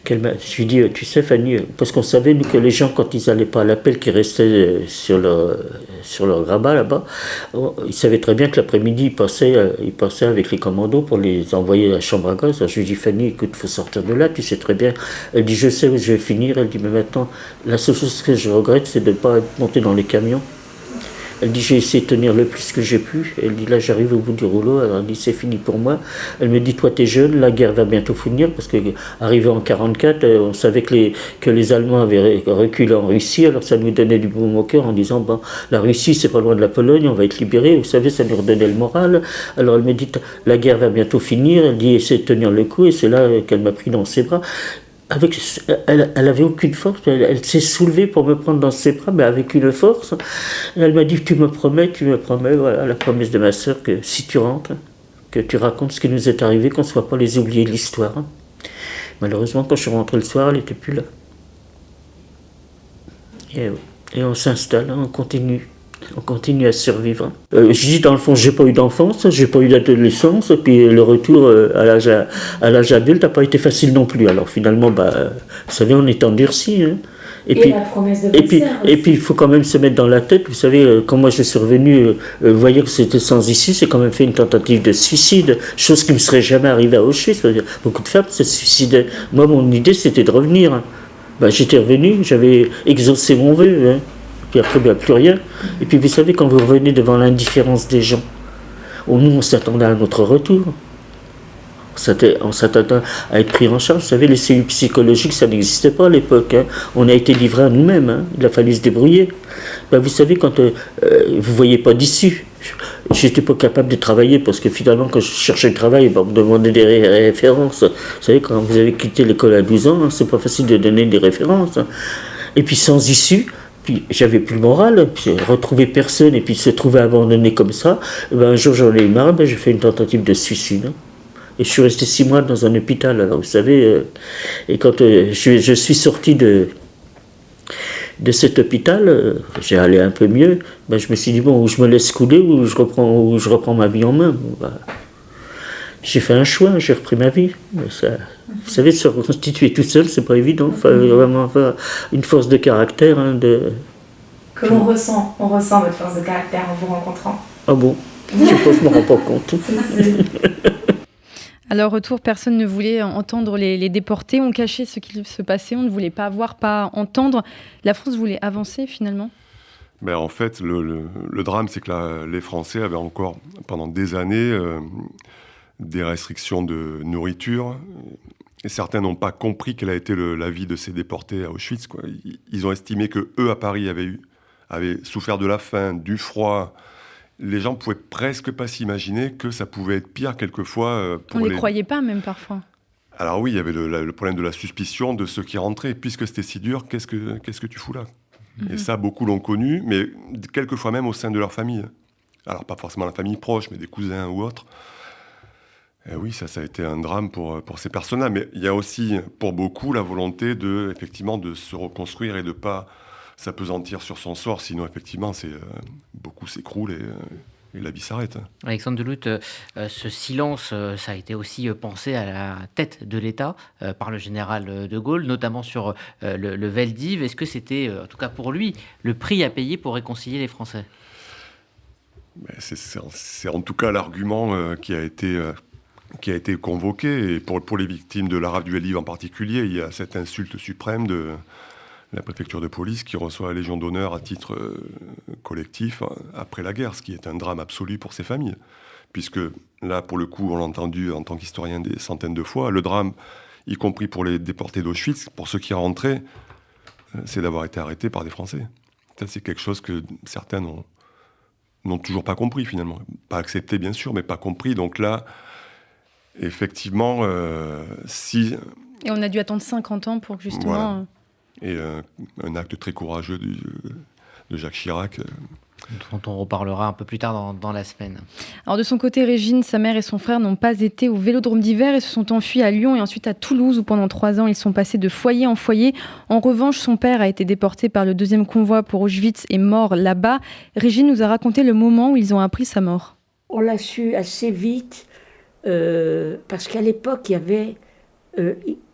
je lui ai dit, tu sais Fanny, parce qu'on savait nous, que les gens, quand ils n'allaient pas à l'appel, qui restaient sur leur grabat là-bas, ils savaient très bien que l'après-midi, ils passaient avec les commandos pour les envoyer à la chambre à gaz. Alors je lui ai dit, Fanny, écoute, il faut sortir de là, tu sais très bien. Elle dit, je sais où je vais finir. Elle dit, mais maintenant, la seule chose que je regrette, c'est de ne pas être montée dans les camions. Elle dit j'ai essayé de tenir le plus que j'ai pu. Elle dit là j'arrive au bout du rouleau. Alors elle dit c'est fini pour moi. Elle me dit toi t'es jeune, la guerre va bientôt finir parce que arrivé en 44, on savait que les Allemands avaient reculé en Russie. Alors ça nous donnait du baume au cœur en disant bon la Russie c'est pas loin de la Pologne, on va être libéré. Vous savez ça nous redonnait le moral. Alors elle me dit la guerre va bientôt finir. Elle dit essaie de tenir le coup et c'est là qu'elle m'a pris dans ses bras. Elle avait aucune force, elle s'est soulevée pour me prendre dans ses bras, mais avec une force. Et elle m'a dit tu me promets, voilà la promesse de ma sœur que si tu rentres, que tu racontes ce qui nous est arrivé, qu'on ne soit pas les oubliés de l'histoire. Malheureusement, quand je suis rentré le soir, elle n'était plus là. Et on s'installe, on continue à survivre. Je dis dans le fond, j'ai pas eu d'enfance, j'ai pas eu d'adolescence, et puis le retour à l'âge adulte n'a pas été facile non plus. Alors finalement, vous savez, on est endurci. Hein. Et puis, la promesse de votre sœur et puis il faut quand même se mettre dans la tête, vous savez, quand moi je suis revenu, vous voyez que c'était sans issue, j'ai quand même fait une tentative de suicide, chose qui ne me serait jamais arrivée à Auschwitz. C'est-à-dire, beaucoup de femmes se suicidaient. Moi, mon idée, c'était de revenir. J'étais revenu, j'avais exaucé mon vœu. Hein. Puis après, plus rien. Et puis vous savez, quand vous revenez devant l'indifférence des gens, nous on s'attendait à notre retour. On s'attendait à être pris en charge. Vous savez, les cellules psychologiques, ça n'existait pas à l'époque. Hein. On a été livrés à nous-mêmes. Hein. Il a fallu se débrouiller. Vous savez, quand vous ne voyez pas d'issue, j'étais pas capable de travailler parce que finalement, quand je cherchais le travail, on me demandait des références. Vous savez, quand vous avez quitté l'école à 12 ans, hein, c'est pas facile de donner des références. Hein. Et puis sans issue, puis j'avais plus le moral, puis retrouver personne et puis se trouver abandonné comme ça. Un jour j'en ai eu marre, j'ai fait une tentative de suicide. Hein. Et je suis resté 6 mois dans un hôpital. Alors vous savez, et quand je suis sorti de cet hôpital, j'ai allé un peu mieux. Je me suis dit bon, ou je me laisse couler ou je reprends ma vie en main. J'ai fait un choix, j'ai repris ma vie. Ça, vous savez, se reconstituer tout seul, c'est pas évident. Il faut vraiment avoir une force de caractère. Hein, que l'on ressent. On ressent votre force de caractère en vous rencontrant. Ah bon? Je sais pas, je me rends pas compte. À leur retour, personne ne voulait entendre les déportés. On cachait ce qui se passait, on ne voulait pas voir, pas entendre. La France voulait avancer finalement. En fait, le drame, c'est que les Français avaient encore, pendant des années, des restrictions de nourriture. Et certains n'ont pas compris quelle a été la vie de ces déportés à Auschwitz. Quoi. Ils ont estimé qu'eux, à Paris, avaient souffert de la faim, du froid. Les gens ne pouvaient presque pas s'imaginer que ça pouvait être pire quelquefois. On ne les croyait pas même parfois. Alors oui, il y avait le problème de la suspicion de ceux qui rentraient. Puisque c'était si dur, qu'est-ce que tu fous là ? Et ça, beaucoup l'ont connu, mais quelquefois même au sein de leur famille. Alors pas forcément la famille proche, mais des cousins ou autres. Et oui, ça a été un drame pour ces personnes-là. Mais il y a aussi, pour beaucoup, la volonté effectivement, de se reconstruire et de ne pas s'apesantir sur son sort. Sinon, effectivement, beaucoup s'écroulent et la vie s'arrête. Alexandre Delutte, ce silence, ça a été aussi pensé à la tête de l'État par le général de Gaulle, notamment sur le Veldiv. Est-ce que c'était, en tout cas pour lui, le prix à payer pour réconcilier les Français ? C'est en tout cas l'argument qui a été convoqué. Et pour les victimes de la rafle du Veldiv en particulier, il y a cette insulte suprême de la préfecture de police qui reçoit la Légion d'honneur à titre collectif après la guerre, ce qui est un drame absolu pour ces familles. Puisque là, pour le coup, on l'a entendu en tant qu'historien des centaines de fois, le drame, y compris pour les déportés d'Auschwitz, pour ceux qui rentraient, c'est d'avoir été arrêtés par des Français. Ça, c'est quelque chose que certains n'ont toujours pas compris, finalement. Pas accepté, bien sûr, mais pas compris. Donc là, effectivement, si... Et on a dû attendre 50 ans pour justement... Voilà. Et un acte très courageux de Jacques Chirac. Dont on reparlera un peu plus tard dans la semaine. Alors de son côté, Régine, sa mère et son frère n'ont pas été au Vélodrome d'hiver et se sont enfuis à Lyon et ensuite à Toulouse où pendant 3 ans ils sont passés de foyer en foyer. En revanche, son père a été déporté par le 2e convoi pour Auschwitz et mort là-bas. Régine nous a raconté le moment où ils ont appris sa mort. On l'a su assez vite parce qu'à l'époque il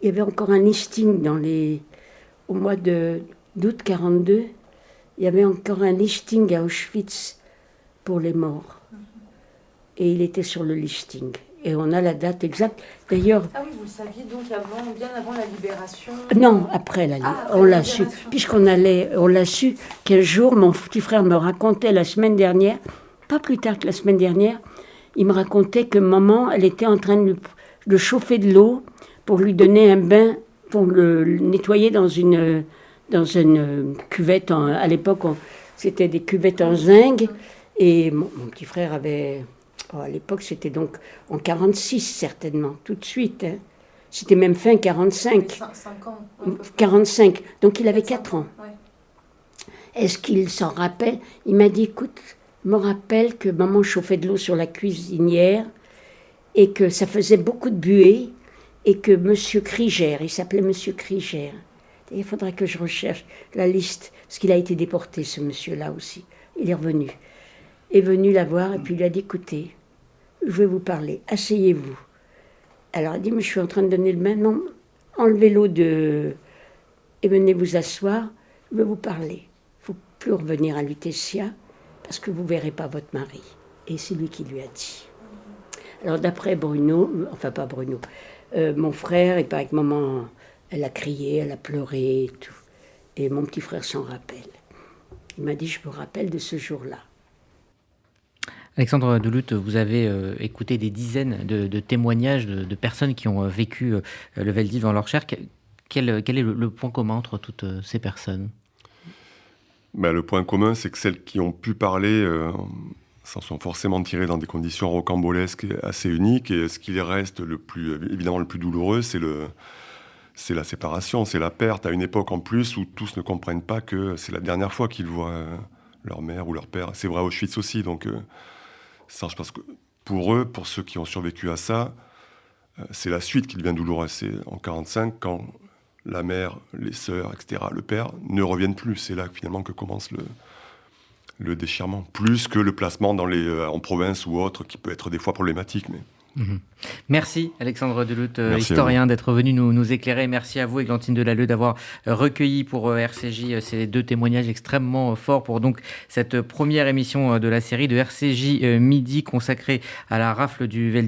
y avait encore un listing au mois d'août 42. Il y avait encore un listing à Auschwitz pour les morts. Et il était sur le listing. Et on a la date exacte. D'ailleurs, Ah oui, vous le saviez donc bien avant la libération. non, après on l'a su. Puisqu'on on l'a su qu'un jour, mon petit frère me racontait la semaine dernière, pas plus tard que la semaine dernière, il me racontait que maman, elle était en train de chauffer de l'eau pour lui donner un bain, pour le nettoyer dans une cuvette. À l'époque, c'était des cuvettes en zinc. Et mon petit frère avait... à l'époque, c'était donc en 46, certainement, tout de suite. Hein. C'était même fin 45. 5 ans. 45. Donc, il avait 4 ans. Ouais. Est-ce qu'il s'en rappelle? Il m'a dit, écoute, je me rappelle que maman chauffait de l'eau sur la cuisinière et que ça faisait beaucoup de buée et que Monsieur Krieger, il s'appelait Monsieur Krieger. Il faudrait que je recherche la liste, parce qu'il a été déporté, ce monsieur-là aussi. Il est revenu. Est venu la voir et puis il lui a dit, écoutez, je vais vous parler, asseyez-vous. Alors elle dit, mais je suis en train de donner le bain. Non, enlevez l'eau et venez vous asseoir, je vais vous parler. Il ne faut plus revenir à Lutetia, parce que vous ne verrez pas votre mari. Et c'est lui qui lui a dit. Alors d'après Bruno, enfin pas Bruno, mon frère, il paraît que maman, elle a crié, elle a pleuré et tout. Et mon petit frère s'en rappelle. Il m'a dit, je me rappelle de ce jour-là. Alexandre Delutte, vous avez écouté des dizaines de témoignages de personnes qui ont vécu le Veldiv dans leur chair. Quel est le point commun entre toutes ces personnes ? Le point commun, c'est que celles qui ont pu parler s'en sont forcément tirées dans des conditions rocambolesques et assez uniques. Et ce qui les reste évidemment le plus douloureux, c'est la séparation, c'est la perte. À une époque en plus où tous ne comprennent pas que c'est la dernière fois qu'ils voient leur mère ou leur père. C'est vrai à Auschwitz aussi, donc... Ça, je pense que pour eux, pour ceux qui ont survécu à ça, c'est la suite qui devient douloureuse. C'est en 1945, quand la mère, les sœurs, etc., le père, ne reviennent plus. C'est là finalement que commence le déchirement. Plus que le placement en province ou autre, qui peut être des fois problématique. Mais... Merci Alexandre Delutte, Merci historien, d'être venu nous éclairer. Merci à vous, Églantine Delalleux, d'avoir recueilli pour RCJ ces deux témoignages extrêmement forts pour donc cette première émission de la série de RCJ Midi consacrée à la rafle du Veldiv.